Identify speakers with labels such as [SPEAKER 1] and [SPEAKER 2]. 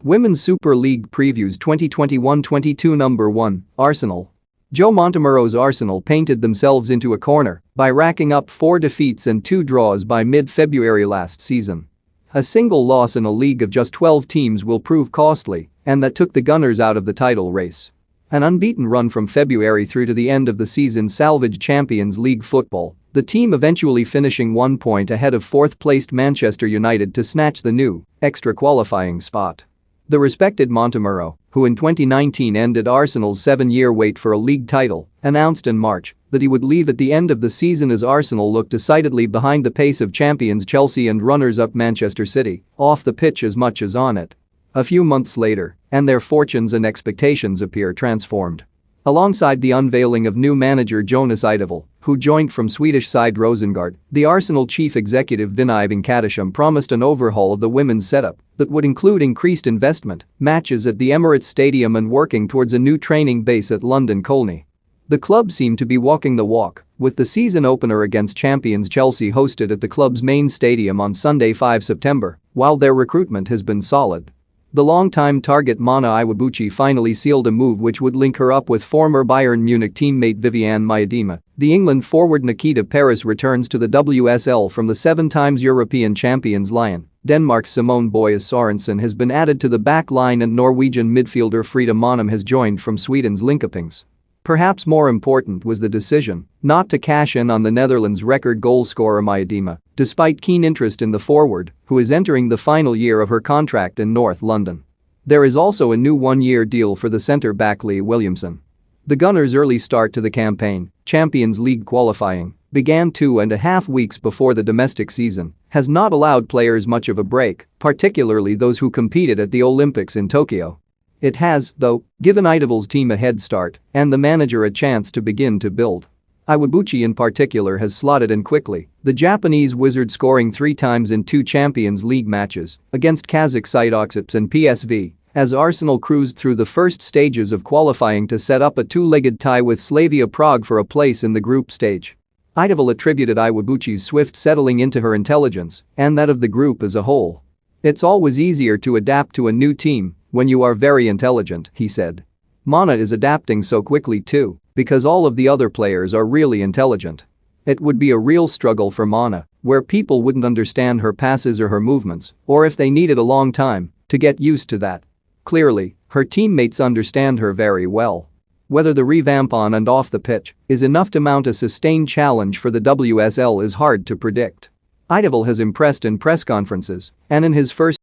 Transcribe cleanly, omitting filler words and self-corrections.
[SPEAKER 1] Women's Super League previews 2021-22 Number 1, Arsenal. Joe Montemuro's Arsenal painted themselves into a corner by racking up 4 defeats and 2 draws by mid-February last season. A single loss in a league of just 12 teams will prove costly, and that took the Gunners out of the title race. An unbeaten run from February through to the end of the season salvaged Champions League football, the team eventually finishing 1 point ahead of 4th-placed Manchester United to snatch the new, extra qualifying spot. The respected Montemuro, who in 2019 ended Arsenal's 7-year wait for a league title, announced in March that he would leave at the end of the season as Arsenal looked decidedly behind the pace of champions Chelsea and runners-up Manchester City, off the pitch as much as on it. A few months later, and their fortunes and expectations appear transformed. Alongside the unveiling of new manager Jonas Eidevall, who joined from Swedish side Rosengard, the Arsenal chief executive Vinai Venkatesham promised an overhaul of the women's setup that would include increased investment, matches at the Emirates Stadium and working towards a new training base at London Colney. The club seemed to be walking the walk, with the season opener against champions Chelsea hosted at the club's main stadium on Sunday 5 September, while their recruitment has been solid. The longtime target Mana Iwabuchi finally sealed a move which would link her up with former Bayern Munich teammate Vivianne Miedema. The England forward Nikita Parris returns to the WSL from the 7-time European champions Lyon. Denmark's Simone Boye Sorensen has been added to the back line and Norwegian midfielder Frida Monum has joined from Sweden's Linkopings. Perhaps more important was the decision not to cash in on the Netherlands' record goal scorer Miedema, despite keen interest in the forward, who is entering the final year of her contract in North London. There is also a new 1-year deal for the centre-back Lee Williamson. The Gunners' early start to the campaign, Champions League qualifying, began 2.5 weeks before the domestic season, has not allowed players much of a break, particularly those who competed at the Olympics in Tokyo. It has, though, given Eidevall's team a head start and the manager a chance to begin to build. Iwabuchi in particular has slotted in quickly, the Japanese wizard scoring 3 times in 2 Champions League matches against Kazakh side Oksipts and PSV, as Arsenal cruised through the first stages of qualifying to set up a 2-legged tie with Slavia Prague for a place in the group stage. Eidevall attributed Iwabuchi's swift settling into her intelligence and that of the group as a whole. "It's always easier to adapt to a new team when you are very intelligent," he said. Mana is adapting so quickly too, because all of the other players are really intelligent. It would be a real struggle for Mana, where people wouldn't understand her passes or her movements, or if they needed a long time to get used to that. Clearly, her teammates understand her very well. Whether the revamp on and off the pitch is enough to mount a sustained challenge for the WSL is hard to predict. Eidevall has impressed in press conferences and in his first